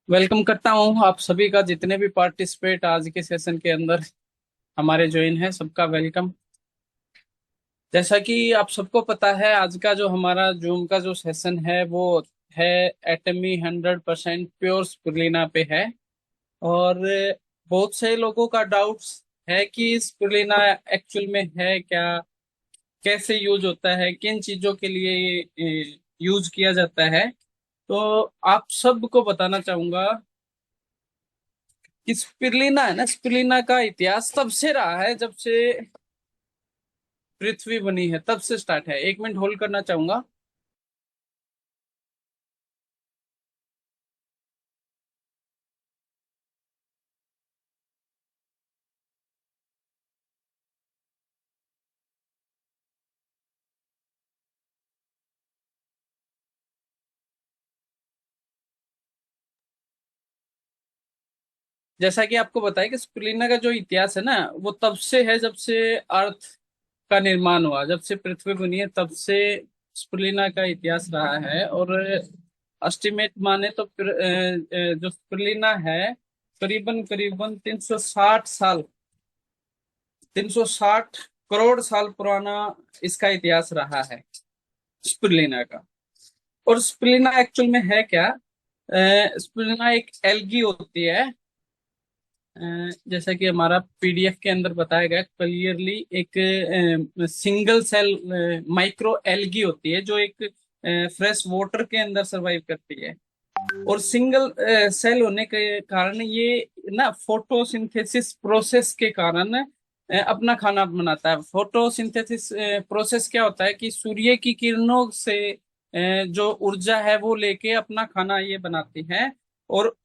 Welcome करता हूँ आप सभी का, जितने भी पार्टिसिपेट आज के सेशन के अंदर हमारे ज्वाइन है, सबका वेलकम। जैसा कि आप सबको पता है, आज का जो हमारा जूम का जो सेशन है वो है एटमी 100% प्योर स्पिरुलिना पे है। और बहुत से लोगों का डाउट्स है कि स्पिरुलिना एक्चुअल में है क्या, कैसे यूज होता है, किन चीजों के लिए यूज किया जाता है। तो आप सबको बताना चाहूंगा कि स्पिरुलिना है ना, स्पिरुलिना का इतिहास तब से रहा है जब से पृथ्वी बनी है, तब से स्टार्ट है। एक मिनट होल्ड करना चाहूंगा। जैसा कि आपको बताया कि स्पिरुलिना का जो इतिहास है ना, वो तब से है जब से अर्थ का निर्माण हुआ, जब से पृथ्वी बनी है तब से स्पिरुलिना का इतिहास रहा है। और एस्टिमेट माने तो जो स्पिरुलिना है, करीबन करीबन 360 साल, 360 करोड़ साल पुराना इसका इतिहास रहा है स्पिरुलिना का। और स्पिरुलिना एक्चुअल में है क्या? स्पिरुलिना एक एल्गी होती है। जैसा कि हमारा पीडीएफ के अंदर बताया गया क्लियरली, एक सिंगल सेल माइक्रो एल्गी होती है जो एक फ्रेश वाटर के अंदर सरवाइव करती है। और सिंगल सेल होने के कारण ये ना फोटोसिंथेसिस प्रोसेस के कारण अपना खाना बनाता है। फोटोसिंथेसिस प्रोसेस क्या होता है कि सूर्य की किरणों से जो ऊर्जा है वो लेके अपना खाना ये बनाती है। और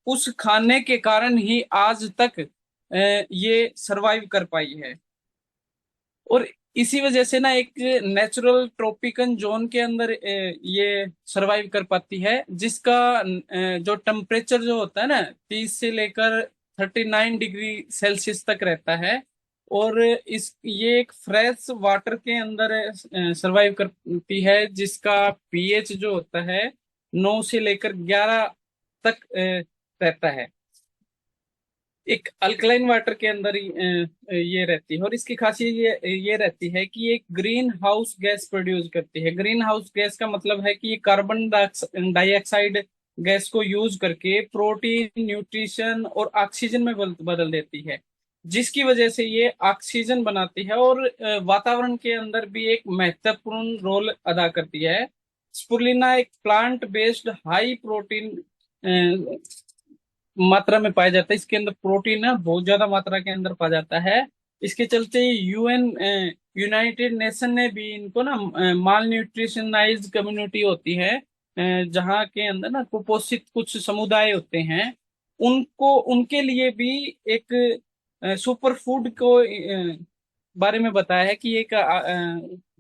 उस खाने के कारण ही आज तक ये सरवाइव कर पाई है। और इसी वजह से ना एक नेचुरल ट्रॉपिकल जोन के अंदर ये सरवाइव कर पाती है, जिसका जो टेम्परेचर जो होता है ना, 30 से लेकर 39 डिग्री सेल्सियस तक रहता है। और इस ये एक फ्रेश वाटर के अंदर सरवाइव करती है, जिसका पीएच जो होता है 9 से लेकर 11 तक रहता है। एक अल्कलाइन वाटर के अंदर ही ये रहती है। और इसकी खासियत ये रहती है कि ये ग्रीन हाउस गैस प्रोड्यूस करती है। ग्रीन हाउस गैस का मतलब है कि ये कार्बन डाइऑक्साइड गैस को यूज करके प्रोटीन, न्यूट्रिशन और ऑक्सीजन में बदल देती है, जिसकी वजह से ये ऑक्सीजन बनाती है और वातावरण के अंदर भी एक महत्वपूर्ण रोल अदा करती है। स्पुरुलिना एक प्लांट बेस्ड हाई प्रोटीन मात्रा में पाया जाता है। इसके अंदर प्रोटीन है बहुत ज्यादा मात्रा के अंदर पाया जाता है। इसके चलते यूएन, यूनाइटेड नेशन ने भी इनको ना, माल न्यूट्रिशनाइज्ड कम्युनिटी होती है, जहाँ के अंदर ना कुपोषित कुछ समुदाय होते हैं, उनको उनके लिए भी एक सुपर फूड को बारे में बताया है कि एक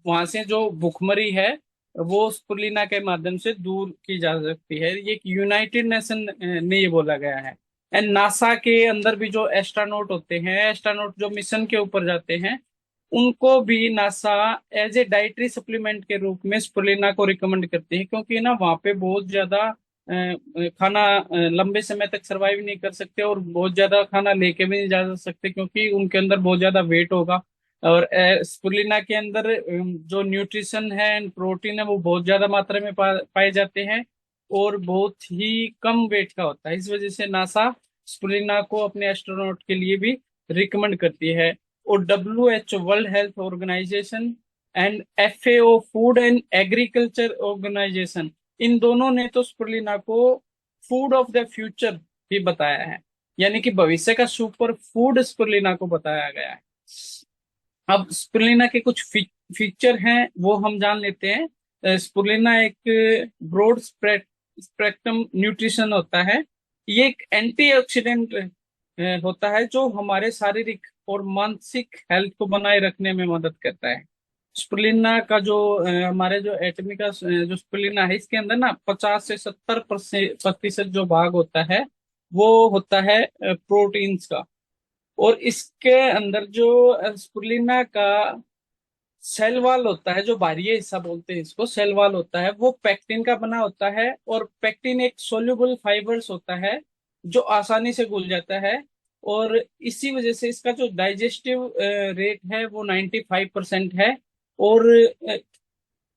वहां से जो भुखमरी है वो स्पुरुलिना के माध्यम से दूर की जा सकती है। ये यूनाइटेड नेशन ने ये बोला गया है। एंड नासा के अंदर भी जो एस्ट्रोनॉट होते हैं, एस्ट्रोनॉट जो मिशन के ऊपर जाते हैं, उनको भी NASA as a dietary supplement के रूप में स्पुरुलिना को रिकमेंड करते हैं, क्योंकि ना वहाँ पे बहुत ज्यादा खाना लंबे समय तक सरवाइव नहीं कर सकते और बहुत ज्यादा खाना लेके भी नहीं जा सकते, क्योंकि उनके अंदर बहुत ज्यादा वेट होगा। और स्पुरुलिना के अंदर जो न्यूट्रिशन है एंड प्रोटीन है वो बहुत ज्यादा मात्रा में पाए जाते हैं और बहुत ही कम वेट का होता है। इस वजह से नासा स्पुरुलिना को अपने एस्ट्रोनॉट के लिए भी रिकमेंड करती है। और WHO world health organisation and FAO food and agriculture organisation, इन दोनों ने तो स्पुरुलिना को फूड ऑफ द फ्यूचर भी बताया है, यानी कि भविष्य का सुपर फूड स्पुरुलिना को बताया गया है। अब स्पुरुलिना के कुछ फीचर हैं वो हम जान लेते हैं। स्पुरुलिना एक ब्रॉड स्पेक्ट्रम न्यूट्रिशन होता है। ये एक एंटीऑक्सीडेंट होता है जो हमारे शारीरिक और मानसिक हेल्थ को बनाए रखने में मदद करता है। स्पुरुलिना का जो हमारे जो एटमी का जो स्पुरुलिना है, इसके अंदर ना 50 से 70% जो भाग होता है वो होता है प्रोटीन्स का। और इसके अंदर जो स्पुरुलिना का सेल वॉल होता है, जो बाहरी हिस्सा बोलते हैं इसको, सेल वॉल होता है, वो पेक्टिन का बना होता है। और पेक्टिन एक सोल्यूबल फाइबर्स होता है जो आसानी से घुल जाता है। और इसी वजह से इसका जो डाइजेस्टिव रेट है वो 95% है। और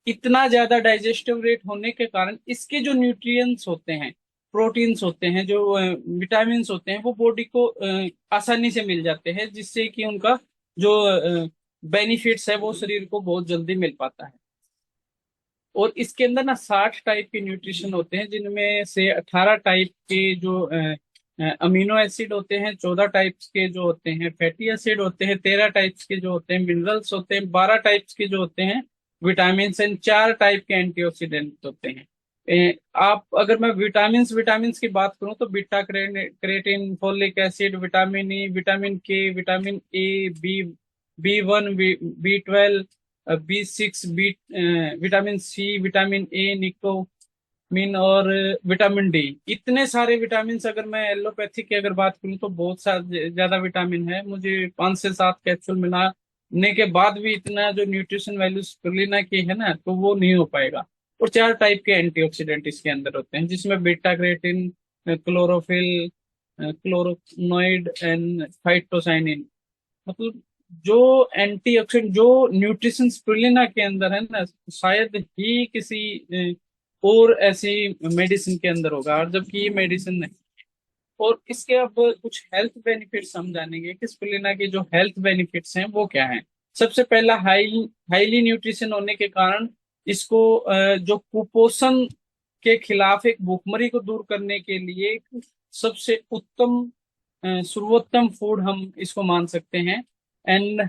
इतना ज्यादा डाइजेस्टिव रेट होने के कारण इसके जो न्यूट्रिएंट्स होते हैं, प्रोटीन्स होते हैं, जो विटामिन होते हैं, वो बॉडी को आसानी से मिल जाते हैं, जिससे कि उनका जो बेनिफिट्स है वो शरीर को बहुत जल्दी मिल पाता है। और इसके अंदर ना 60 टाइप के न्यूट्रिशन होते हैं, जिनमें से 18 टाइप के जो अमीनो एसिड होते हैं, 14 टाइप्स के जो होते हैं फैटी एसिड होते हैं, 13 टाइप्स के जो होते हैं मिनरल्स होते हैं, 12 टाइप्स के जो होते हैं विटामिन एंड 4 टाइप के एंटीऑक्सीडेंट होते हैं। आप अगर मैं विटामिन की बात करूं तो beta carotene, folic acid, vitamin E, vitamin K, vitamin A, B 1, B 12, B 6, vitamin C, vitamin A, निकोमीन और विटामिन डी। इतने सारे विटामिन, अगर मैं एलोपैथी की अगर बात करूं तो बहुत सारे ज्यादा विटामिन है। मुझे 5 से 7 कैप्सूल मिलाने के बाद भी इतना जो न्यूट्रिशन वैल्यू स्पिरुलिना की है ना, तो वो नहीं हो पाएगा। और 4 टाइप के एंटीऑक्सीडेंट इसके अंदर होते हैं, जिसमें बीटा कैरोटीन, क्लोरोफिल, क्लोरोनोइड एंड फाइटोसाइनिन। मतलब जो एंटीऑक्सीडेंट, जो न्यूट्रिशन स्पिरुलिना के अंदर है ना, शायद ही किसी और ऐसी मेडिसिन के अंदर होगा, और जबकि ये मेडिसिन नहीं। और इसके अब कुछ हेल्थ बेनिफिट्स हम जानेंगे कि स्पिरुलिना के जो हेल्थ बेनिफिट्स हैं वो क्या हैं। सबसे पहला, हाईली न्यूट्रिशन होने के कारण इसको जो कुपोषण के खिलाफ एक भूखमरी को दूर करने के लिए एक सबसे उत्तम सर्वोत्तम फूड हम इसको मान सकते हैं। एंड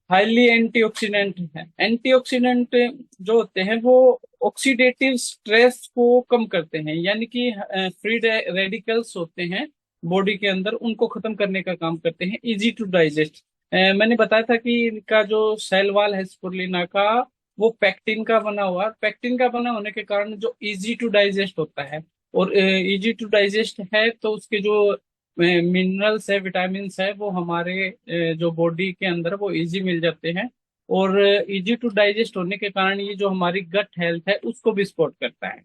हाईली एंटीऑक्सीडेंट है। एंटीऑक्सीडेंट जो होते हैं वो ऑक्सीडेटिव स्ट्रेस को कम करते हैं, यानी कि फ्री रेडिकल्स होते हैं बॉडी के अंदर, उनको खत्म करने का काम करते हैं। इजी टू डाइजेस्ट, मैंने बताया था कि इनका जो सेल वॉल है स्पुरलिना का, वो पेक्टिन का बना हुआ है। पेक्टिन का बना होने के कारण जो इजी टू डाइजेस्ट होता है, और इजी टू डाइजेस्ट है तो उसके जो मिनरल्स है, विटामिन है, वो हमारे जो बॉडी के अंदर वो इजी मिल जाते हैं। और इजी टू डाइजेस्ट होने के कारण ये जो हमारी गट हेल्थ है उसको भी सपोर्ट करता है।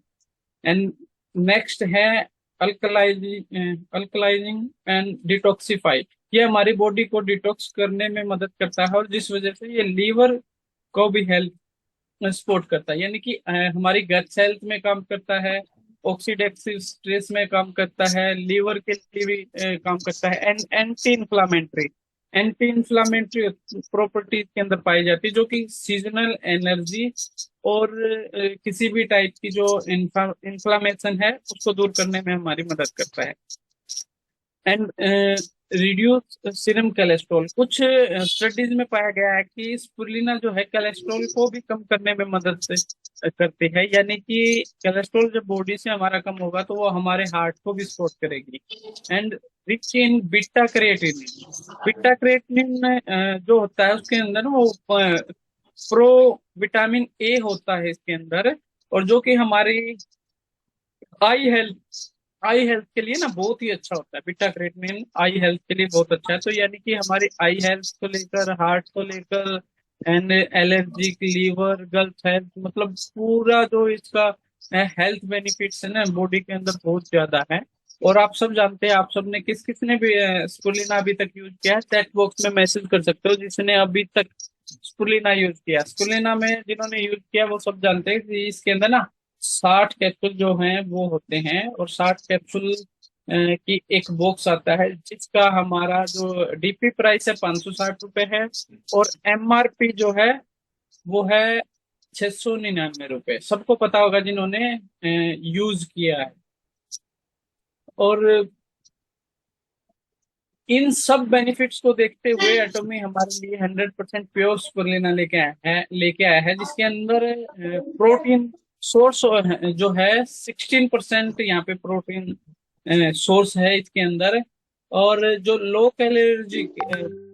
एंड नेक्स्ट है अल्कलाइजिंग एंड डिटॉक्सिफाई। ये हमारी बॉडी को डिटॉक्स करने में मदद करता है, और जिस वजह से ये लीवर को भी हेल्थ सपोर्ट करता है, यानी कि हमारी गट हेल्थ में काम करता है, ऑक्सीडेटिव स्ट्रेस में काम करता है, लीवर के लिए भी काम करता है। एंड एंटी इंफ्लामेटरी प्रॉपर्टीज के अंदर पाई जाती है, जो कि सीजनल एनर्जी और किसी भी टाइप की जो इंफ्लामेशन है उसको दूर करने में हमारी मदद करता है। And reduce serum cholesterol. कुछ स्टडीज में पाया गया है कि स्पुरुलिना जो है कोलेस्ट्रॉल को भी कम करने में मदद से करती है, यानी कि कोलेस्ट्रॉल जब बॉडी से हमारा कम होगा तो वो हमारे हार्ट को भी सपोर्ट करेगी। And rich in beta carotene. Beta carotene में जो होता है उसके अंदर वो प्रो विटामिन ए होता है इसके अंदर, और जो कि हमारी आई हेल्थ आई हेल्थ के लिए ना बहुत ही अच्छा होता है। बीटा कैरोटीन आई हेल्थ के लिए बहुत अच्छा है। तो यानी कि हमारी आई हेल्थ को लेकर, हार्ट को लेकर, and allergy, liver, girls health, मतलब पूरा जो इसका हेल्थ बेनिफिट्स है ना बॉडी के अंदर बहुत ज्यादा है। और आप सब जानते हैं, आप सब ने किस किस ने भी स्पुलिना अभी तक यूज किया है, चैट बॉक्स में मैसेज कर सकते हो जिसने अभी तक स्पुलिना यूज किया। स्पुलिना में जिन्होंने यूज किया वो सब जानते हैं कि इसके अंदर ना 60 कैप्सूल जो हैं वो होते हैं, और 60 कैप्सूल की एक बॉक्स आता है, जिसका हमारा जो डीपी प्राइस है 560 रुपये है, और एमआरपी जो है वो है 699 रुपये। सबको पता होगा जिन्होंने यूज किया है। और इन सब बेनिफिट्स को देखते हुए एटॉमी हमारे लिए 100% प्योर स्पिरुलिना लेके आया है, जिसके अंदर प्रोटीन सोर्स जो है 16% यहाँ पे प्रोटीन सोर्स है इसके अंदर। और जो लो कैलोरी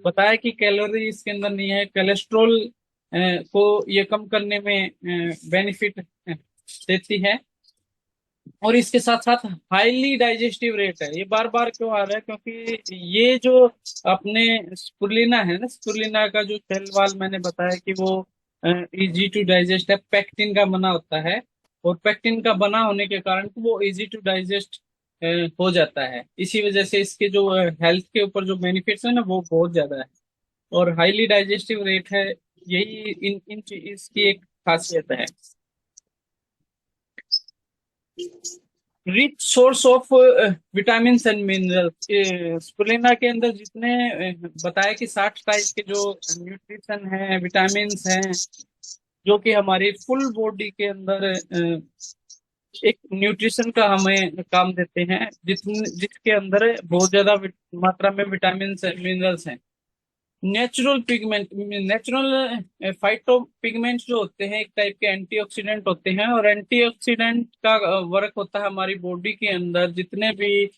बताया कि कैलोरी इसके अंदर नहीं है, कोलेस्ट्रॉल को ये कम करने में बेनिफिट देती है। और इसके साथ साथ हाईली डाइजेस्टिव रेट है। ये बार बार क्यों आ रहा है, क्योंकि ये जो अपने स्पुरुलिना है ना, स्पुरुलिना का जो सेल वॉल मैंने बताया कि वो इजी टू डाइजेस्ट है, पेक्टिन का बना होता है। और पेक्टिन का बना होने के कारण वो इजी टू डाइजेस्ट हो जाता है। इसी वजह से इसके जो हेल्थ के ऊपर जो बेनिफिट्स है ना वो बहुत ज्यादा है। और हाईली डाइजेस्टिव रेट है, यही इसकी एक खासियत है। Rich source of vitamin and minerals, spirulina के अंदर जितने बताया कि 60 टाइप के जो न्यूट्रिशन है, विटामिन हैं, जो कि हमारी फुल बॉडी के अंदर एक न्यूट्रिशन का हमें काम देते हैं, जिसके अंदर बहुत ज्यादा मात्रा में विटामिन मिनरल्स हैं। Natural pigment, natural phyto pigments जो होते हैं एक टाइप के एंटीऑक्सीडेंट होते हैं, और एंटीऑक्सीडेंट का वर्क होता है हमारी बॉडी के अंदर जितने भी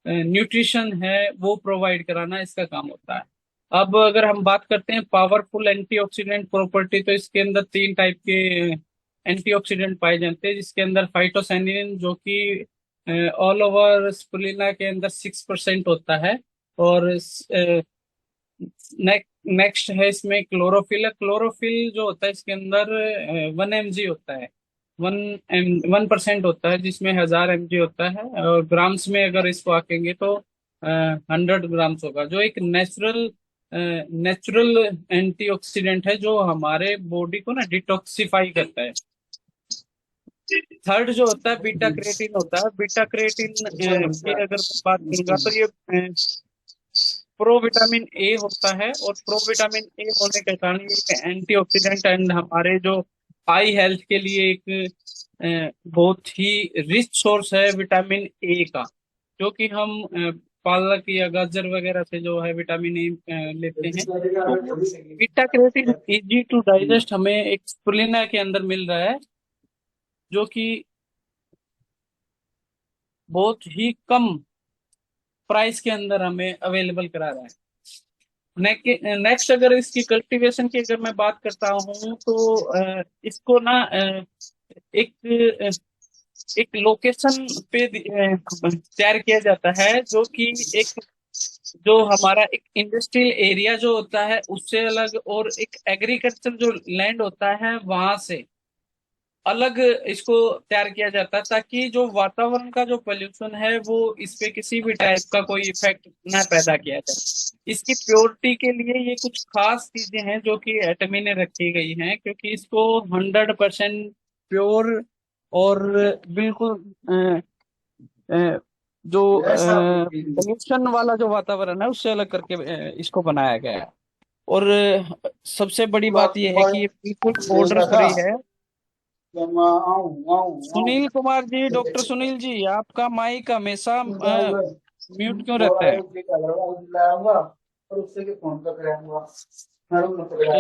न्यूट्रिशन है वो प्रोवाइड कराना इसका काम होता है। अब अगर हम बात करते हैं पावरफुल एंटीऑक्सीडेंट प्रॉपर्टी, तो इसके अंदर 3 टाइप के एंटीऑक्सीडेंट पाए जाते हैं, जिसके अंदर फाइटोसैनिन जो कि ऑल ओवर स्पुलिना के अंदर 6% होता है। और नेक्स्ट है इसमें क्लोरोफिल। क्लोरोफिल जो होता है इसके अंदर 1 mg होता है, 1% होता है, जिसमें 1000 mg होता है। और ग्राम्स में अगर इसको आकेंगे तो 100 ग्राम्स होगा, जो एक नेचुरल एंटीऑक्सीडेंट है जो हमारे बॉडी को ना डिटॉक्सिफाई करता है। थर्ड जो होता है बीटा क्रेटिन होता है। बीटा क्रेटिन की अगर बात करूंगा तो ये प्रो विटामिन ए होता है, और प्रो विटामिन ए होने के कारण ये एक एंटीऑक्सीडेंट एंड हमारे जो आई हेल्थ के लिए एक बहुत ही रिच सोर्स है विटामिन ए का, जो कि हम पालक या गाजर वगैरह से जो है विटामिन ए लेते हैं। तो beta carotene easy to digest हमें एक स्प्रुलिना के अंदर मिल रहा है, जो कि बहुत ही कम प्राइस के अंदर हमें अवेलेबल करा रहा है। नेक्स्ट अगर इसकी कल्टीवेशन की अगर मैं बात करता हूँ तो इसको ना एक एक लोकेशन पे तैयार किया जाता है, जो कि एक जो हमारा एक इंडस्ट्रियल एरिया जो होता है उससे अलग, और एक एग्रीकल्चर जो लैंड होता है वहां से अलग इसको तैयार किया जाता है, ताकि जो वातावरण का जो पोल्यूशन है वो इस पे किसी भी टाइप का कोई इफेक्ट ना पैदा किया जाए। इसकी प्योरिटी के लिए ये कुछ खास चीजें हैं जो कि एटमी ने रखी गई हैं, क्योंकि इसको 100% प्योर और बिल्कुल जो पोल्यूशन वाला जो वातावरण है उससे अलग करके इसको बनाया गया है। और सबसे बड़ी बात यह है कि ये बिल्कुल बॉर्डर फ्री है। सुनील कुमार जी, डॉक्टर सुनील जी, आपका माइक हमेशा म्यूट क्यों रहता है?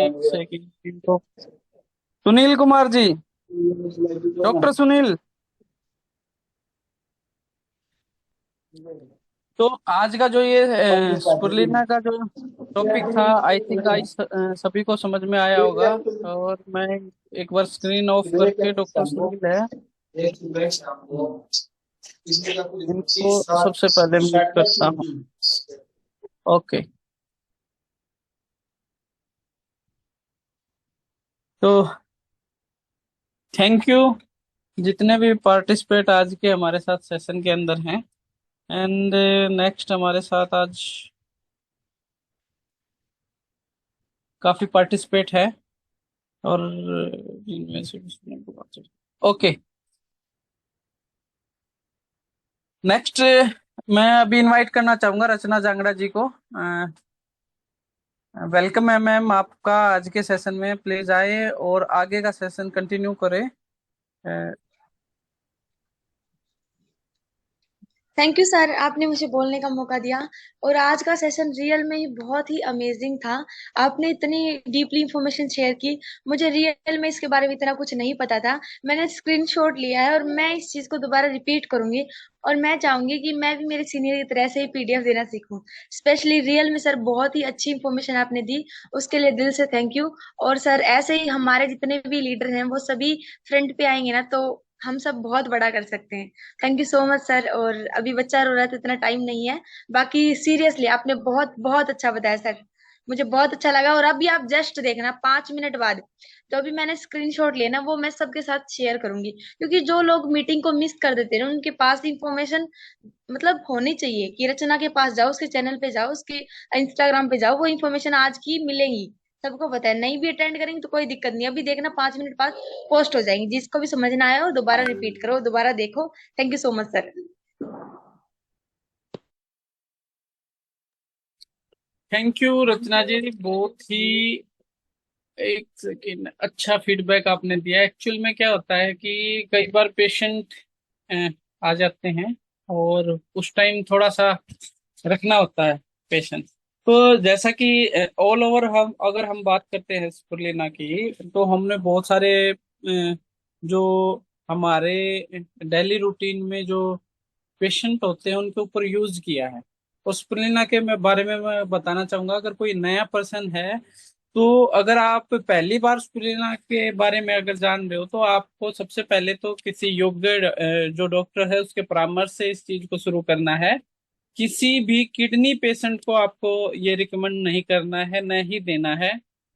एक सेकंड तो, सुनील कुमार जी, डॉक्टर सुनील। तो आज का जो ये स्पुरलिना का जो टॉपिक था, आई थिंक आज सभी को समझ में आया होगा। और मैं एक बार स्क्रीन ऑफ करके, डॉक्टर सुनील है इनको सबसे पहले म्यूट करता हूँ। ओके, तो थैंक यू जितने भी पार्टिसिपेट आज के हमारे साथ सेशन के अंदर हैं। एंड नेक्स्ट हमारे साथ आज काफी पार्टिसिपेट है, और इनमें से ओके। नेक्स्ट मैं अभी इनवाइट करना चाहूंगा रचना जांगड़ा जी को। वेलकम है मैम आपका आज के सेशन में, प्लीज आए और आगे का सेशन कंटिन्यू करें। थैंक यू सर, आपने मुझे बोलने का मौका दिया। और आज का सेशन रियल में ही बहुत ही अमेजिंग था। आपने इतनी डीपली इंफॉर्मेशन शेयर की, मुझे रियल में इसके बारे में इतना कुछ नहीं पता था। मैंने स्क्रीनशॉट लिया है और मैं इस चीज को दोबारा रिपीट करूंगी। और मैं चाहूंगी कि मैं भी मेरे सीनियर की तरह से ही पीडीएफ देना सीखूं। स्पेशली रियल में सर बहुत ही अच्छी इंफॉर्मेशन आपने दी, उसके लिए दिल से थैंक यू। और सर ऐसे ही हमारे जितने भी लीडर हैं वो सभी फ्रंट पे आएंगे ना, तो हम सब बहुत बड़ा कर सकते हैं। Thank you so much sir. और अभी बच्चा रो रहा है तो इतना टाइम नहीं है। बाकी सीरियसली आपने बहुत बहुत अच्छा बताया सर। मुझे बहुत अच्छा लगा। और अभी आप जस्ट देखना 5 मिनट बाद जो अभी मैंने स्क्रीनशॉट लिया ना, वो मैं सबके साथ शेयर करूंगी, क्योंकि जो लोग मीटिंग को मिस कर देते हैं ना, उनके पास इंफॉर्मेशन मतलब होनी चाहिए कि रचना के पास जाओ, उसके चैनल पे जाओ, उसके इंस्टाग्राम पे जाओ, वो इन्फॉर्मेशन आज की मिलेगी। सबको पता है, नहीं भी अटेंड करेंगे तो कोई दिक्कत नहीं, अभी देखना 5 मिनट बाद पोस्ट हो जाएंगी। जिसको भी समझ ना आया हो दोबारा रिपीट करो, दोबारा देखो। Thank you so much sir. Thank you Rachna ji, बहुत ही एक सेकेंड, अच्छा फीडबैक आपने दिया। एक्चुअल में क्या होता है कि कई बार पेशेंट आ जाते हैं और उस टाइम थोड़ा सा रखना होता है पेशेंस। तो जैसा कि ऑल ओवर हम अगर हम बात करते हैं स्पुरलिना की, तो हमने बहुत सारे जो हमारे डेली रूटीन में जो पेशेंट होते हैं उनके ऊपर यूज किया है। और स्पुरलिना के बारे में मैं बताना चाहूंगा, अगर कोई नया पर्सन है, तो अगर आप पहली बार स्पिरुलिना के बारे में अगर जान रहे हो, तो आपको सबसे पहले तो किसी योग्य जो डॉक्टर है उसके परामर्श से इस चीज को शुरू करना है। किसी भी किडनी पेशेंट को आपको ये रिकमेंड नहीं करना है, न ही देना है।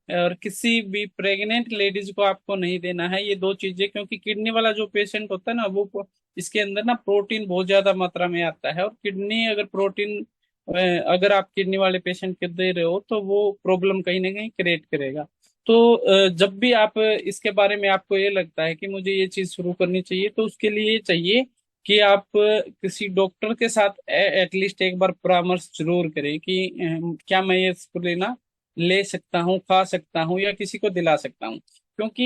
और किसी भी प्रेग्नेंट लेडीज को आपको नहीं देना है ये दो चीजें, क्योंकि किडनी वाला जो पेशेंट होता है ना, वो इसके अंदर ना प्रोटीन बहुत ज्यादा मात्रा में आता है। और किडनी अगर प्रोटीन अगर आप किडनी वाले पेशेंट के दे रहे हो, तो वो प्रॉब्लम कहीं ना कहीं क्रिएट करेगा। तो जब भी आप इसके बारे में आपको ये लगता है कि मुझे ये चीज शुरू करनी चाहिए, तो उसके लिए ये चाहिए कि आप किसी डॉक्टर के साथ एटलीस्ट एक बार परामर्श जरूर करें कि क्या मैं ये स्पुलिना ले सकता हूँ, खा सकता हूँ, या किसी को दिला सकता हूँ। क्योंकि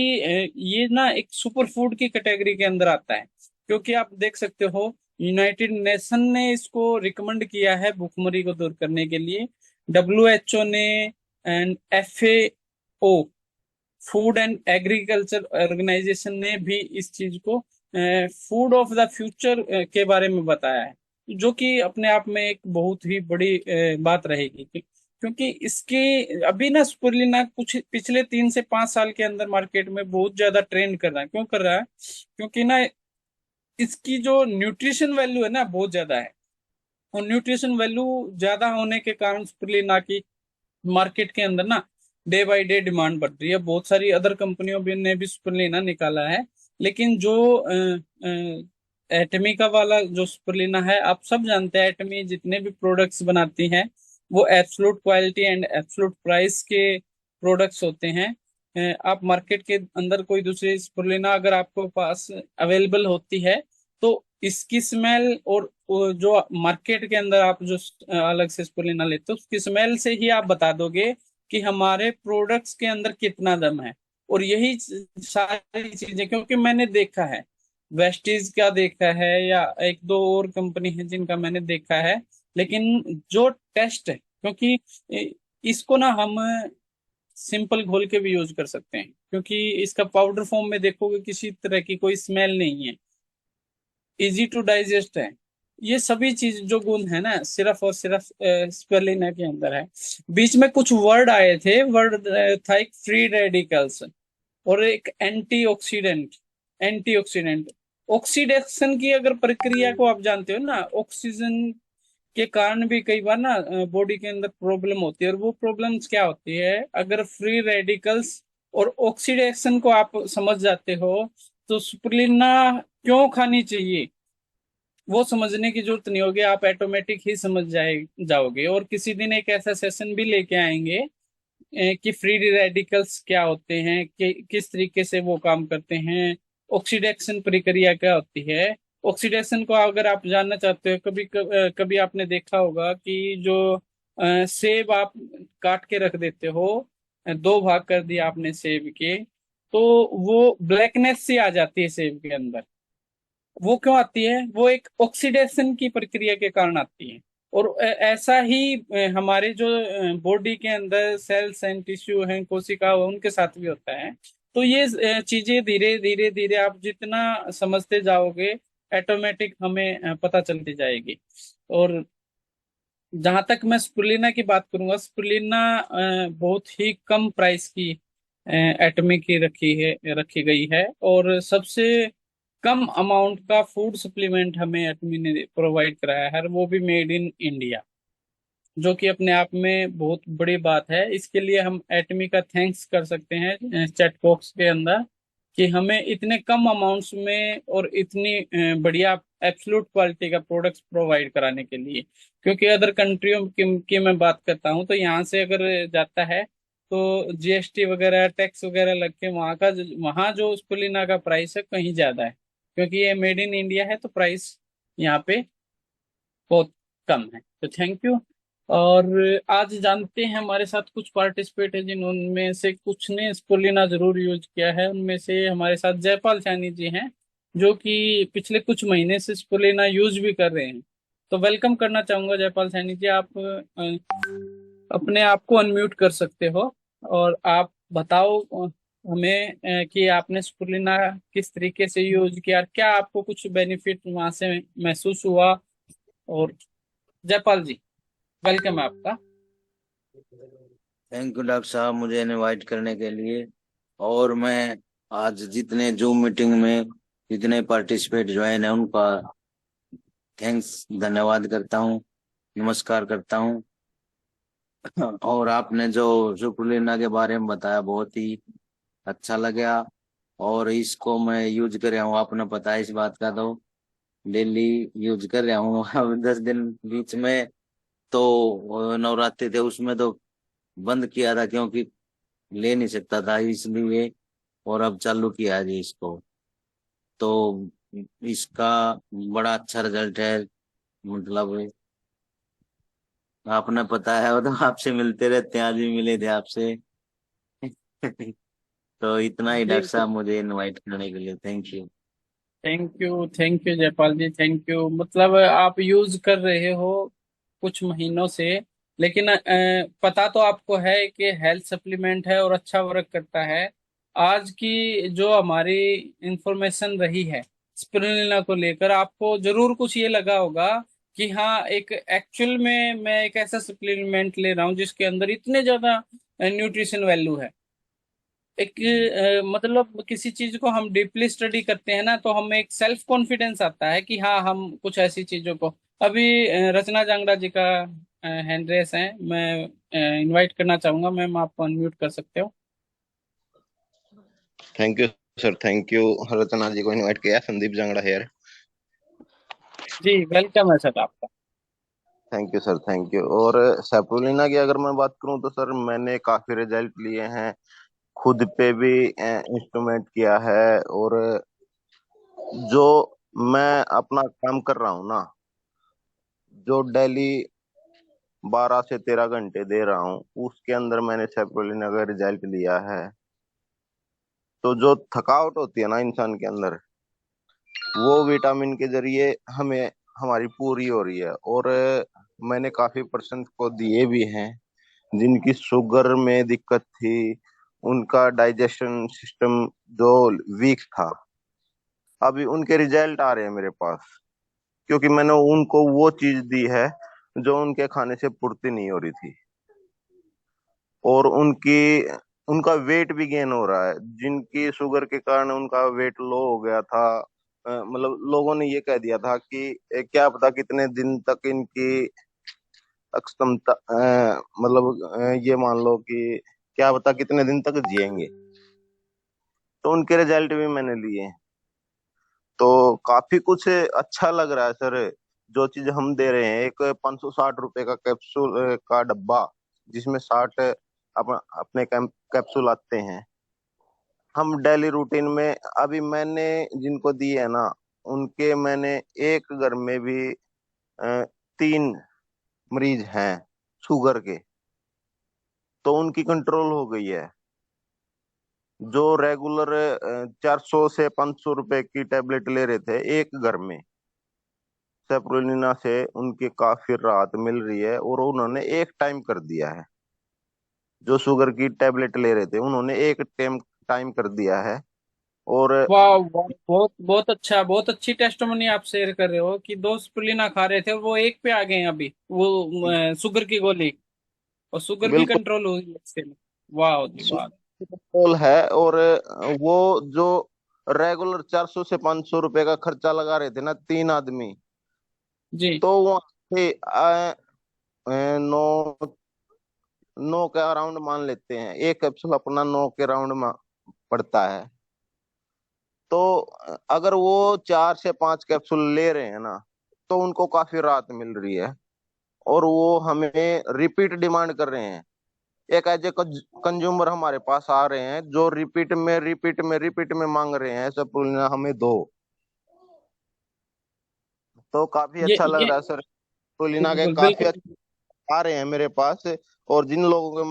ये ना एक सुपर फूड की कैटेगरी के अंदर आता है। क्योंकि आप देख सकते हो, यूनाइटेड नेशन ने इसको रिकमेंड किया है भूखमरी को दूर करने के लिए। WHO ने and FAO, food and agriculture organisation ने भी इस चीज को फूड ऑफ द फ्यूचर के बारे में बताया है, जो कि अपने आप में एक बहुत ही बड़ी बात रहेगी। क्योंकि इसके अभी ना स्पुरलिना कुछ पिछले 3 से 5 साल के अंदर मार्केट में बहुत ज्यादा ट्रेंड कर रहा है। क्यों कर रहा है? क्योंकि ना इसकी जो न्यूट्रिशन वैल्यू है ना, बहुत ज्यादा है। और न्यूट्रिशन वैल्यू ज्यादा होने के कारण स्पुरलिना की मार्केट के अंदर ना डे बाय डे डिमांड बढ़ रही है। बहुत सारी अदर कंपनियों भी ने भी स्पुरलिना निकाला है। लेकिन जो एटमी का वाला जो स्पुरलिना है, आप सब जानते हैं एटमी जितने भी प्रोडक्ट्स बनाती हैं, वो absolute quality and absolute price के प्रोडक्ट्स होते हैं। आप मार्केट के अंदर कोई दूसरी स्पुरलिना अगर आपको पास अवेलेबल होती है, तो इसकी स्मेल और वो जो मार्केट के अंदर आप जो अलग से स्पुलिना लेते हो, उसकी स्मेल से ही आप बता दोगे कि हमारे प्रोडक्ट्स के अंदर कितना दम है। और यही सारी चीजें, क्योंकि मैंने देखा है, वेस्टीज का देखा है, या एक दो और कंपनी है जिनका मैंने देखा है। लेकिन जो टेस्ट है, क्योंकि इसको ना हम सिंपल घोल के भी यूज कर सकते हैं, क्योंकि इसका पाउडर फॉर्म में देखोगे किसी तरह की कोई स्मेल नहीं है, इजी टू डाइजेस्ट है। ये सभी चीज जो गुण है ना, सिर्फ और सिर्फ स्पेलिना के अंदर है। बीच में कुछ वर्ड आए थे, वर्ड था एक फ्री रेडिकल्स और एक एंटीऑक्सीडेंट। एंटीऑक्सीडेंट ऑक्सीडेशन की अगर प्रक्रिया को आप जानते हो ना, ऑक्सीजन के कारण भी कई बार ना बॉडी के अंदर प्रॉब्लम होती है। और वो प्रॉब्लम्स क्या होती है, अगर फ्री रेडिकल्स और ऑक्सीडेशन को आप समझ जाते हो, तो स्पुलिना क्यों खानी चाहिए वो समझने की जरूरत नहीं होगी, आप ऑटोमेटिक ही समझ जाओगे। और किसी दिन एक ऐसा सेशन भी लेके आएंगे कि फ्री रेडिकल्स क्या होते हैं, कि किस तरीके से वो काम करते हैं, ऑक्सीडेशन प्रक्रिया क्या होती है। ऑक्सीडेशन को अगर आप जानना चाहते हो, कभी आपने देखा होगा कि जो सेब आप काट के रख देते हो, दो भाग कर दिया आपने सेब के, तो वो ब्लैकनेस सी आ जाती है सेब के अंदर। वो क्यों आती है? वो एक ऑक्सीडेशन की प्रक्रिया के कारण आती है। और ऐसा ही हमारे जो बॉडी के अंदर सेल्स एंड टिश्यू हैं, कोशिका उनके साथ भी होता है। तो ये चीजें धीरे धीरे धीरे आप जितना समझते जाओगे, ऑटोमेटिक हमें पता चलती जाएगी। और जहां तक मैं स्पुलिना की बात करूंगा, स्पुलिना बहुत ही कम प्राइस की एटमी की रखी गई है। और सबसे कम अमाउंट का फूड सप्लीमेंट हमें एटमी ने प्रोवाइड कराया है, वो भी मेड इन इंडिया। जो कि अपने आप में बहुत बड़ी बात है। इसके लिए हम एटमी का थैंक्स कर सकते हैं चैट बॉक्स के अंदर, कि हमें इतने कम अमाउंट्स में और इतनी बढ़िया एब्सोल्यूट क्वालिटी का प्रोडक्ट्स प्रोवाइड कराने के लिए। क्योंकि अदर कंट्रियों की मैं बात करता हूँ, तो यहाँ से अगर जाता है तो जीएसटी वगैरह टैक्स वगैरह लग के वहाँ जो स्पुलिना का प्राइस है कहीं ज्यादा है। क्योंकि ये मेड इन इंडिया है तो प्राइस यहाँ पे बहुत कम है। तो थैंक यू। और आज जानते हैं हमारे साथ कुछ पार्टिसिपेट है जिनमें से कुछ ने स्पुलिना जरूर यूज किया है। उनमें से हमारे साथ जयपाल सैनी जी हैं, जो कि पिछले कुछ महीने से स्पुलिना यूज भी कर रहे हैं। तो वेलकम करना चाहूंगा जयपाल सैनी जी। आप अपने आप को अनम्यूट कर सकते हो और आप बताओ हमें कि आपने स्पुलिना किस तरीके से यूज किया, क्या आपको कुछ बेनिफिट वहां से महसूस हुआ। और जयपाल जी, वेलकम है आपका। थैंक यू डॉक्टर साहब, मुझे इनवाइट करने के लिए। और मैं आज जितने जूम मीटिंग में जितने पार्टिसिपेट ज्वाइन है उनका थैंक्स धन्यवाद करता हूँ, नमस्कार करता हूँ। और आपने जो सुपुलिना के बारे में बताया बहुत ही अच्छा लगा, और इसको मैं यूज कर रहा हूँ। आपने पता है इस बात का, तो डेली यूज कर रहा हूँ। अब 10 दिन बीच में तो नवरात्रि थे उसमें तो बंद किया था, क्योंकि ले नहीं सकता था इसलिए। और अब चालू किया जी इसको, तो इसका बड़ा अच्छा रिजल्ट है। मतलब आपने पता है, वो तो आपसे मिलते रहते हैं, आज भी मिले थे आपसे। तो इतना ही जी, डॉक्टर साहब, मुझे इनवाइट करने के लिए thank you. Thank you Jaipal ji, thank you. मतलब आप यूज कर रहे हो कुछ महीनों से, लेकिन पता तो आपको है कि हेल्थ सप्लीमेंट है और अच्छा वर्क करता है। आज की जो हमारी इंफॉर्मेशन रही है स्पिरुलिना को लेकर, आपको जरूर कुछ ये लगा होगा कि हाँ, एक एक्चुअल में मैं एक ऐसा सप्लीमेंट ले रहा हूँ जिसके अंदर इतने ज्यादा न्यूट्रिशन वैल्यू है। एक मतलब किसी चीज को हम डीपली स्टडी करते हैं ना, तो हमें एक सेल्फ कॉन्फिडेंस आता है कि हाँ, हम कुछ ऐसी चीजों को। अभी रचना जांगड़ा जी का हैंड रेस है, मैं इनवाइट करना चाहूंगा। मैम, आप अनम्यूट कर सकते हो। Thank you sir, thank you. Rachna ji को इनवाइट किया, संदीप जांगड़ा हेयर। जी, वेलकम है सर आपका। Thank you sir, thank you. और सेप्रोलिना की अगर मैं बात करूं तो सर मैंने काफी रिजल्ट लिए हैं, खुद पे भी इंस्ट्रूमेंट किया है। और जो मैं अपना काम कर रहा हूँ ना, जो डेली 12 से 13 घंटे दे रहा हूँ, उसके अंदर मैंने सेप्रोलिना का रिजल्ट लिया है। तो जो थकावट होती है ना इंसान के अंदर, वो विटामिन के जरिए हमें हमारी पूरी हो रही है। और मैंने काफी पर्सन को दिए भी हैं जिनकी शुगर में दिक्कत थी, उनका डाइजेशन सिस्टम जो वीक था, अभी उनके रिजल्ट आ रहे हैं मेरे पास, क्योंकि मैंने उनको वो चीज दी है जो उनके खाने से पूर्ति नहीं हो रही थी। और उनका वेट भी गेन हो रहा है, जिनकी शुगर के कारण उनका वेट लो हो गया था। मतलब लोगों ने ये कह दिया था कि क्या पता कितने दिन तक इनकी अक्षमता, मतलब ये मान लो कि क्या पता कितने दिन तक जिएंगे। तो उनके रिजल्ट भी मैंने लिए। तो काफी कुछ अच्छा लग रहा है सर। जो चीज हम दे रहे हैं, एक 560 रुपए का कैप्सूल का डब्बा, जिसमें 60 अपने कैप्सूल आते हैं। हम डेली रूटीन में, अभी मैंने जिनको दी है ना, उनके मैंने एक घर में भी 3 मरीज हैं शुगर के, तो उनकी कंट्रोल हो गई है। जो रेगुलर 400 से 500 रुपए की टेबलेट ले रहे थे एक घर में, सेप्रोलिना से उनकी काफी राहत मिल रही है। और उन्होंने एक टाइम कर दिया है, जो शुगर की टेबलेट ले रहे थे उन्होंने एक टाइम टाइम कर दिया है। और वाह वाह, बहुत बहुत अच्छा, बहुत अच्छी टेस्टमनी आप शेयर कर रहे हो कि दो स्पुलिना खा रहे थे और वो एक पे आ गए हैं अभी, वो शुगर की गोली, और शुगर भी बिल्कुल कंट्रोल हुई है इससे। वाह जी वाह। कंट्रोल है। और वो जो रेगुलर 400 से 500 रुपए का खर्चा लगा रहे थे ना 3 आदमी, जी तो वहां से 9 9 के अराउंड मान लेते हैं, एक कैप्सूल अपना 9 के राउंड में पड़ता है। तो अगर वो 4 से 5 कैप्सूल ले रहे हैं ना, तो उनको काफी राहत मिल रही है, और वो हमें रिपीट डिमांड कर रहे हैं। एक ऐसे कंज्यूमर हमारे पास आ रहे हैं जो रिपीट में मांग रहे हैं सप्रूलिना हमें दो। तो काफी अच्छा लग ये रहा है सर, सप्रूलिना के बिल्कुल काफी बिल्कुल। आ रहे हैं मेरे पास। और जिन लोगों को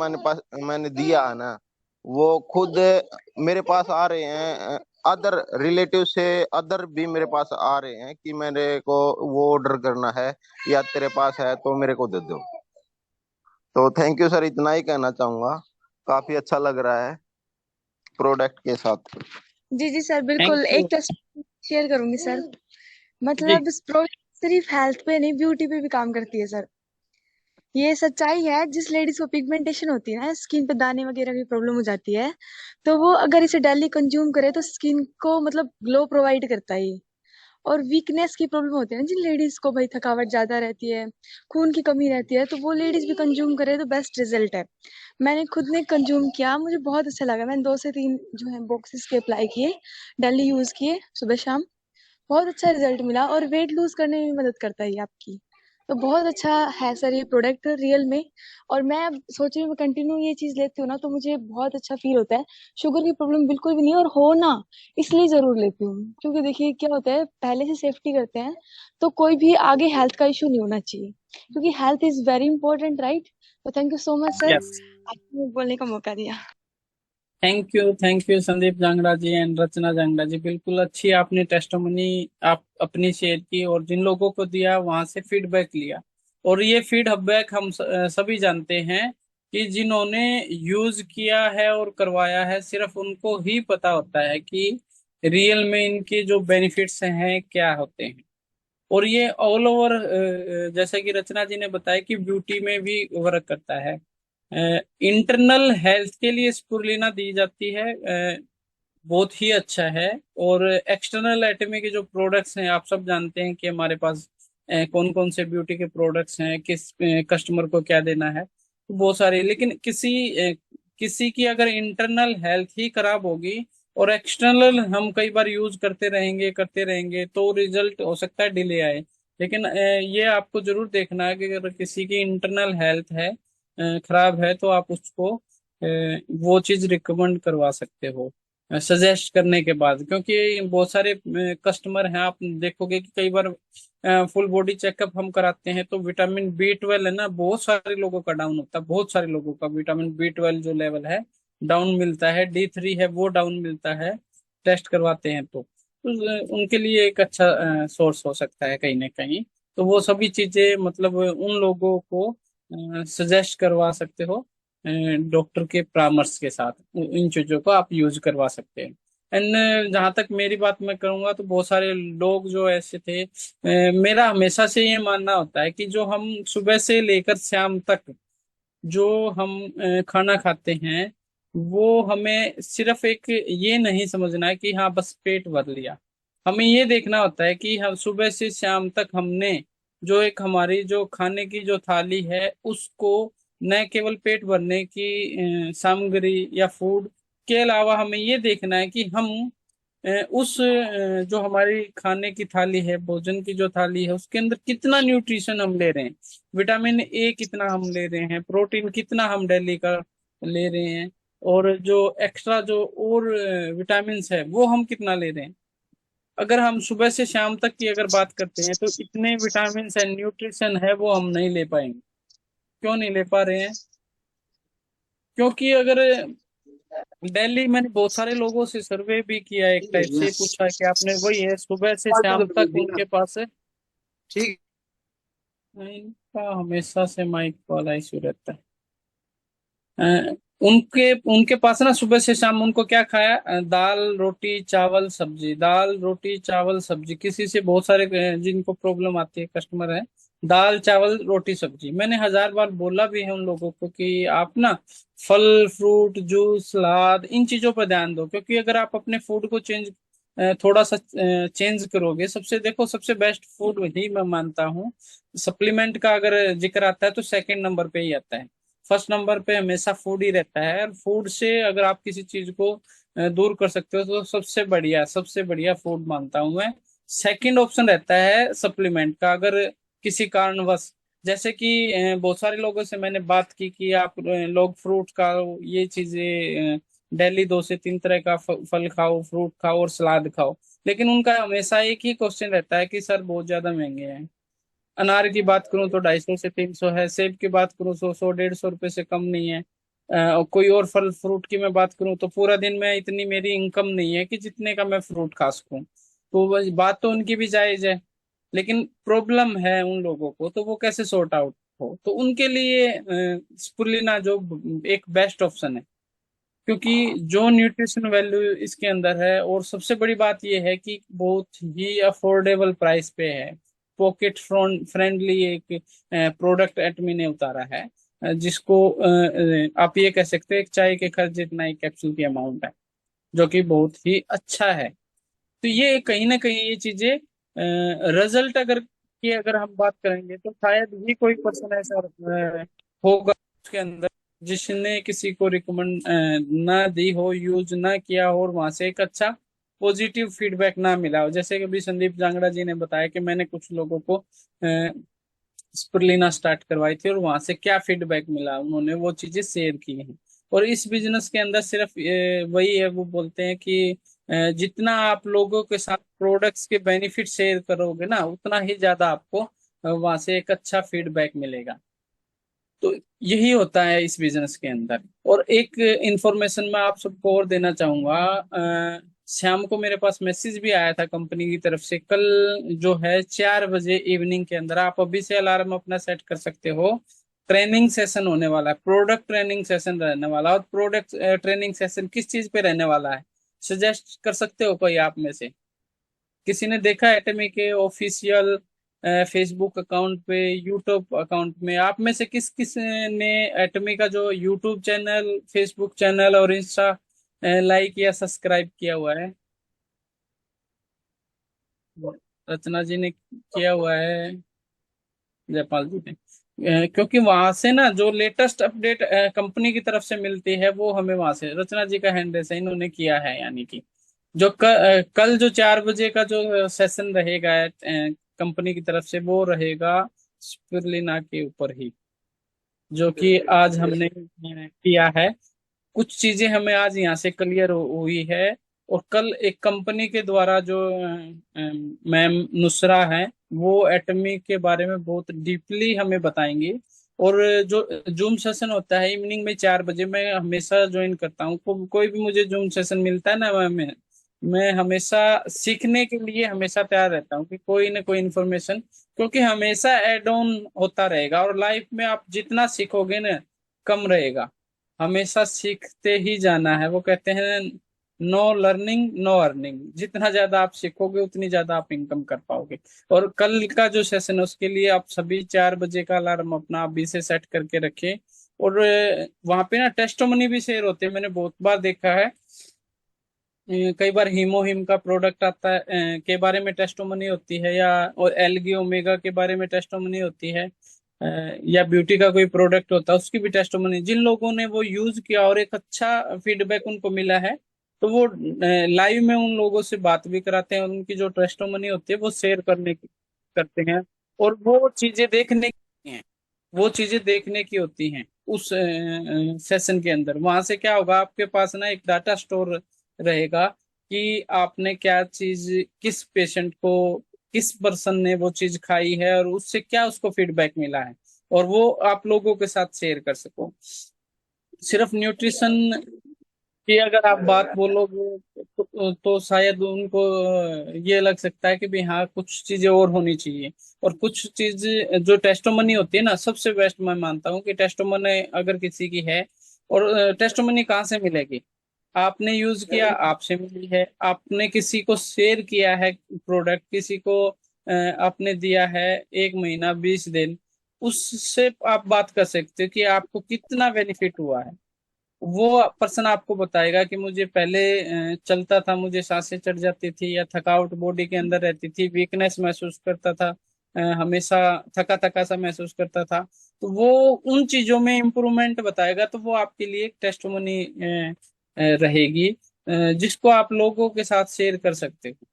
मैंने दिया है ना, वो खुद मेरे पास आ रहे हैं, अदर रिलेटिव से अदर भी मेरे पास आ रहे हैं कि मेरे को वो ऑर्डर करना है या तेरे पास है तो मेरे को दे दो। तो थैंक यू सर, इतना ही कहना चाहूंगा। काफी अच्छा लग रहा है प्रोडक्ट के साथ। जी जी सर, थैंक बिल्कुल यू एक टेस्ट शेयर करूंगी सर। जी। मतलब इस प्रोडक्ट सिर्फ हेल्थ पे नहीं, ब्यूटी पे भी काम करती है सर। ये सच्चाई है। जिस लेडीज को पिगमेंटेशन होती है ना, स्किन पे दाने वगैरह की प्रॉब्लम हो जाती है, तो वो अगर इसे डेली कंज्यूम करे तो स्किन को मतलब ग्लो प्रोवाइड करता है ये। और वीकनेस की प्रॉब्लम होती है ना, जिन लेडीज को भाई थकावट ज्यादा रहती है, खून की कमी रहती है, तो वो लेडीज भी कंज्यूम करे तो बेस्ट रिजल्ट है। मैंने खुद ने कंज्यूम किया, मुझे बहुत अच्छा लगा। मैंने 2 से 3 जो है बॉक्सेस के अप्लाई किए, डेली यूज किए सुबह शाम। बहुत अच्छा रिजल्ट मिला, और वेट लूज करने में मदद करता है ये आपकी। तो बहुत अच्छा है सर ये प्रोडक्ट रियल में। और मैं अब सोच रही हूँ, मैं कंटिन्यू ये चीज लेती हूँ ना, तो मुझे बहुत अच्छा फील होता है। शुगर की प्रॉब्लम बिल्कुल भी नहीं, और हो ना, इसलिए जरूर लेती हूँ। क्योंकि देखिए क्या होता है, पहले से सेफ्टी करते हैं तो कोई भी आगे हेल्थ का इशू नहीं होना चाहिए, क्योंकि health is very important, right. तो thank you so much sir, yes. आपने बोलने का मौका दिया। Thank you Sandeep Jangra ji and Rachna Jangra ji, बिल्कुल अच्छी आपने टेस्टमनी आप अपनी शेयर की और जिन लोगों को दिया वहां से फीडबैक लिया। और ये फीडबैक हम सभी जानते हैं कि जिन्होंने यूज किया है और करवाया है सिर्फ उनको ही पता होता है कि रियल में इनके जो बेनिफिट्स हैं क्या होते हैं। और ये ऑल ओवर, जैसे कि रचना जी ने बताया कि ब्यूटी में भी वर्क करता है। इंटरनल हेल्थ के लिए स्पुरुलिना दी जाती है, बहुत ही अच्छा है। और एक्सटर्नल एटमी के जो प्रोडक्ट्स हैं आप सब जानते हैं कि हमारे पास कौन कौन से ब्यूटी के प्रोडक्ट्स हैं, किस कस्टमर को क्या देना है, तो बहुत सारे। लेकिन किसी की अगर इंटरनल हेल्थ ही खराब होगी और एक्सटर्नल हम कई बार यूज करते रहेंगे तो रिजल्ट हो सकता है डिले आए। लेकिन ये आपको जरूर देखना है कि अगर किसी की इंटरनल हेल्थ है खराब है तो आप उसको वो चीज रिकमेंड करवा सकते हो सजेस्ट करने के बाद। क्योंकि बहुत सारे कस्टमर हैं, आप देखोगे कि कई बार फुल बॉडी चेकअप हम कराते हैं तो विटामिन B12 है ना, बहुत सारे लोगों का डाउन होता है। बहुत सारे लोगों का विटामिन B12 जो लेवल है डाउन मिलता है, D3 है वो डाउन मिलता है, टेस्ट करवाते हैं तो उनके लिए एक अच्छा सोर्स हो सकता है कहीं ना कहीं। तो वो सभी चीजें मतलब उन लोगों को सजेस्ट करवा सकते हो डॉक्टर के परामर्श के साथ, इन चीजों को आप यूज करवा सकते हैं। एंड जहां तक मेरी बात मैं करूंगा तो बहुत सारे लोग जो ऐसे थे, मेरा हमेशा से ये मानना होता है कि जो हम सुबह से लेकर शाम तक जो हम खाना खाते हैं वो हमें सिर्फ एक ये नहीं समझना है कि हाँ बस पेट भर लिया। हमें ये देखना होता है कि हम सुबह से शाम तक हमने जो एक हमारी जो खाने की जो थाली है उसको न केवल पेट भरने की सामग्री या फूड के अलावा हमें ये देखना है कि हम जो हमारी खाने की थाली है, भोजन की जो थाली है उसके अंदर कितना न्यूट्रिशन हम ले रहे हैं। विटामिन A कितना हम ले रहे हैं, प्रोटीन कितना हम डेली का ले रहे हैं, और जो एक्स्ट्रा जो और विटामिन है वो हम कितना ले रहे हैं। अगर हम सुबह से शाम तक की अगर बात करते हैं तो इतने विटामिन एंड न्यूट्रिशन है वो हम नहीं ले पाएंगे। क्यों नहीं ले पा रहे हैं? क्योंकि अगर दिल्ली मैंने बहुत सारे लोगों से सर्वे भी किया, एक टाइप से पूछा कि आपने, वही है सुबह से शाम तक उनके पास है। ठीक। इनका हमेशा से माइक वाला इशू रहता है। अ, उनके उनके पास ना सुबह से शाम उनको क्या खाया, दाल रोटी चावल सब्जी, दाल रोटी चावल सब्जी। किसी से बहुत सारे जिनको प्रॉब्लम आती है कस्टमर है, दाल चावल रोटी सब्जी। मैंने 1000 बार बोला भी है उन लोगों को कि आप ना फल फ्रूट जूस सलाद इन चीजों पर ध्यान दो। क्योंकि अगर आप अपने फूड को चेंज थोड़ा सा चेंज करोगे। सबसे बेस्ट फूड ही मैं मानता हूँ। सप्लीमेंट का अगर जिक्र आता है तो सेकंड नंबर पे ही आता है। फर्स्ट नंबर पे हमेशा फूड ही रहता है, और फूड से अगर आप किसी चीज को दूर कर सकते हो तो सबसे बढ़िया फूड मानता हूँ मैं। सेकंड ऑप्शन रहता है सप्लीमेंट का। अगर किसी कारणवश, जैसे कि बहुत सारे लोगों से मैंने बात की कि आप लोग फ्रूट खाओ, ये चीजें डेली 2 से 3 तरह का फल खाओ, फ्रूट खाओ और सलाद खाओ, लेकिन उनका हमेशा एक ही क्वेश्चन रहता है कि सर बहुत ज्यादा महंगे हैं। अनार की बात करूं तो 250 से 300 है, सेब की बात करूं 100 150 रुपए से कम नहीं है। और कोई और फल फ्रूट की मैं बात करूं तो पूरा दिन में इतनी मेरी इनकम नहीं है कि जितने का मैं फ्रूट खा सकूं। तो बात तो उनकी भी जायज है, लेकिन प्रॉब्लम है उन लोगों को, तो वो कैसे सॉर्ट आउट हो, तो उनके लिए स्पुलिना जो एक बेस्ट ऑप्शन है। क्योंकि जो न्यूट्रिशन वैल्यू इसके अंदर है, और सबसे बड़ी बात यह है कि बहुत ही अफोर्डेबल प्राइस पे है। पॉकेट फ्रेंडली एक प्रोडक्ट एटमी ने उतारा है, जिसको आप ये कह सकते हो एक चाय के खर्च जितना ही कैप्सूल की अमाउंट है, जो कि बहुत ही अच्छा है। तो ये कहीं ना कहीं ये चीजें रिजल्ट अगर की अगर हम बात करेंगे तो शायद ही कोई पर्सन ऐसा होगा उसके अंदर जिसने किसी को रिकमेंड ना दी हो, यूज ना किया हो, और वहां से एक अच्छा पॉजिटिव फीडबैक ना मिला हो। जैसे कि अभी संदीप जांगड़ा जी ने बताया कि मैंने कुछ लोगों को स्पिरुलिना स्टार्ट करवाई थी और वहां से क्या फीडबैक मिला, उन्होंने वो चीजें शेयर की हैं। और इस बिजनेस के अंदर सिर्फ वही है, वो बोलते हैं कि जितना आप लोगों के साथ प्रोडक्ट्स के बेनिफिट शेयर करोगे ना, उतना ही ज्यादा आपको वहां से एक अच्छा फीडबैक मिलेगा। तो यही होता है इस बिजनेस के अंदर। और एक इंफॉर्मेशन मैं आप सबको और देना चाहूंगा। शाम को मेरे पास मैसेज भी आया था कंपनी की तरफ से, कल जो है 4 बजे इवनिंग के अंदर, आप अभी से अलार्म अपना सेट कर सकते हो, ट्रेनिंग सेशन होने वाला है, प्रोडक्ट ट्रेनिंग सेशन रहने वाला है। और प्रोडक्ट ट्रेनिंग सेशन किस चीज पे रहने वाला है, सजेस्ट कर सकते हो कोई आप में से? किसी ने देखा एटमी के ऑफिशियल फेसबुक अकाउंट पे, यूट्यूब अकाउंट में, आप में से किस किस ने एटमी का जो यूट्यूब चैनल, फेसबुक चैनल और इंस्टा लाइक या सब्सक्राइब किया हुआ है? रचना जी ने किया हुआ है, जयपाल जी ने। क्योंकि वहां से ना जो लेटेस्ट अपडेट कंपनी की तरफ से मिलती है वो हमें वहां से, रचना जी का हैंड है, इन्होंने किया है। यानी कि जो कल जो 4 बजे का जो सेशन रहेगा कंपनी की तरफ से, वो रहेगा स्पिरुलिना के ऊपर ही, जो कि आज हमने किया है। कुछ चीजें हमें आज यहाँ से क्लियर हुई है। और कल एक कंपनी के द्वारा जो मैम नुसरा है, वो एटमी के बारे में बहुत डीपली हमें बताएंगी। और जो जूम सेशन होता है इवनिंग में 4 बजे, मैं हमेशा ज्वाइन करता हूँ। कोई भी मुझे जूम सेशन मिलता है ना, मैं हमेशा सीखने के लिए हमेशा तैयार रहता हूँ कि कोई ना कोई इन्फॉर्मेशन, क्योंकि हमेशा एड ऑन होता रहेगा। और लाइफ में आप जितना सीखोगे ना, कम रहेगा। हमेशा सीखते ही जाना है। वो कहते हैं नो लर्निंग नो अर्निंग, जितना ज्यादा आप सीखोगे उतनी ज्यादा आप इनकम कर पाओगे। और कल का जो सेशन है उसके लिए आप सभी 4 बजे का अलार्म अपना अभी से सेट करके रखें। और वहां पे ना टेस्टोमनी भी शेयर होते हैं, मैंने बहुत बार देखा है। कई बार हीमोहिम का प्रोडक्ट आता है के बारे में टेस्टोमनी होती है, या और एलगी ओमेगा के बारे में टेस्टोमनी होती है, या ब्यूटी का कोई प्रोडक्ट होता है उसकी भी टेस्टोमनी। जिन लोगों ने वो यूज किया और एक अच्छा फीडबैक उनको मिला है, तो वो लाइव में उन लोगों से बात भी कराते हैं, और उनकी जो टेस्टोमनी होती है वो शेयर करते हैं। और वो चीजें देखने की होती हैं उस सेशन के अंदर। वहां से क्या होगा, आपके पास ना एक डाटा स्टोर रहेगा कि आपने क्या चीज, किस पेशेंट को, किस पर्सन ने वो चीज खाई है और उससे क्या उसको फीडबैक मिला है, और वो आप लोगों के साथ शेयर कर सको। सिर्फ न्यूट्रिशन की अगर आप बात बोलोगे तो शायद उनको ये लग सकता है कि भी हाँ कुछ चीजें और होनी चाहिए। और कुछ चीज जो टेस्टोमनी होती है ना, सबसे बेस्ट मैं मानता हूँ कि टेस्टोमनी अगर किसी की है, और टेस्टोमनी कहाँ से मिलेगी? आपने यूज किया, आपसे मिली है। आपने किसी को शेयर किया है प्रोडक्ट, किसी को आपने दिया है 1 महीना 20 दिन, उससे आप बात कर सकते हो कि आपको कितना बेनिफिट हुआ है। वो पर्सन आपको बताएगा कि मुझे पहले चलता था, मुझे सांसें चढ़ जाती थी, या थकावट बॉडी के अंदर रहती थी, वीकनेस महसूस करता था, हमेशा थका थका सा महसूस करता था। तो वो उन चीजों में इम्प्रूवमेंट बताएगा, तो वो आपके लिए एक टेस्टिमोनी रहेगी, जिसको आप लोगों के साथ शेयर कर सकते हो।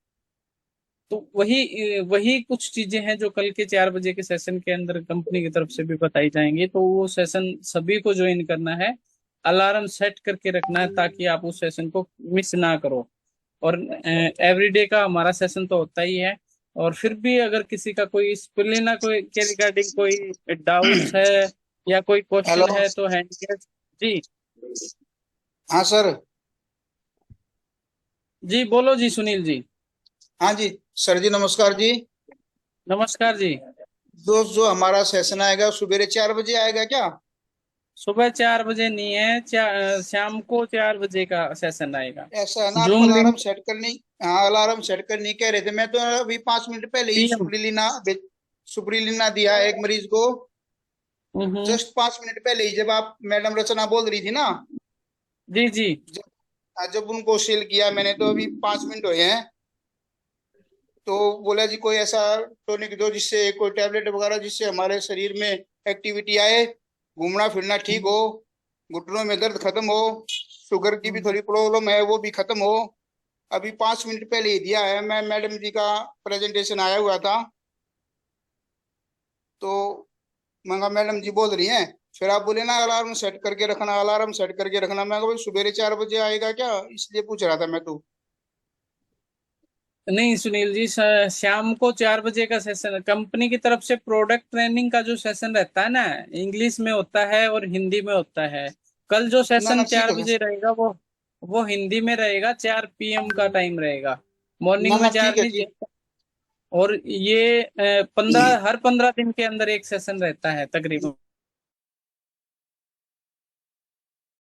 तो वही वही कुछ चीजें हैं जो कल के 4 बजे के सेशन के अंदर कंपनी की तरफ से भी बताई जाएंगी। तो वो सेशन सभी को ज्वाइन करना है, अलार्म सेट करके रखना है ताकि आप उस सेशन को मिस ना करो। और एवरीडे का हमारा सेशन तो होता ही है। और फिर भी अगर किसी का कोई स्पिलिना कोई के रिगार्डिंग कोई डाउट्स है या कोई हेलो। क्वेश्चन है तो हैंड जी। हाँ सर। जी बोलो जी सुनील जी। हाँ जी सर जी, नमस्कार जी। नमस्कार जी। दोस्त, जो हमारा सेशन आएगा सवेरे 4 बजे आएगा क्या? सुबह 4 बजे नहीं है, शाम को 4 बजे का सेशन आएगा। ऐसा है ना, आप जूम अलार्म लिंक सेट करनी। हाँ, अलार्म सेट करनी कह रहे थे। मैं तो अभी 5 मिनट पहले ही PM। सुप्रीलिना दिया एक मरीज को। हम्म। जस्ट 5 मिनट पहले ही, जब आप मैडम रचना बोल रही थी ना, जी जी। जब उनको सेल किया मैंने, तो अभी 5 मिनट हुए हैं। तो बोला जी कोई ऐसा टॉनिक दो जिससे, कोई टैबलेट वगैरह जिससे हमारे शरीर में एक्टिविटी आए, घूमना फिरना ठीक हो, घुटनों में दर्द खत्म हो, शुगर की भी थोड़ी प्रॉब्लम है वो भी खत्म हो। अभी 5 मिनट पहले ही दिया है। मैं मैडम जी का प्रेजेंटेशन आया हुआ था, तो मैं मैडम जी बोल रही हैं, फिर आप बोले ना अलार्म सेट करके रखना, अलार्म सेट करके रखना। मैं कहा भाई सवेरे 4 बजे आएगा क्या, इसलिए पूछ रहा था मैं तो। नहीं सुनील जी, शाम को 4 बजे का सेशन कंपनी की तरफ से प्रोडक्ट ट्रेनिंग का जो सेशन रहता है ना, इंग्लिश में होता है और हिंदी में होता है। कल जो ना ना सेशन ठीक चार है। बजे रहेगा वो हिंदी में रहेगा, 4 PM का टाइम रहेगा। ना मॉर्निंग ना में चार ठीक है नहीं। ठीक। और ये 15 हर 15 दिन के अंदर एक सेशन रहता है तकरीबन।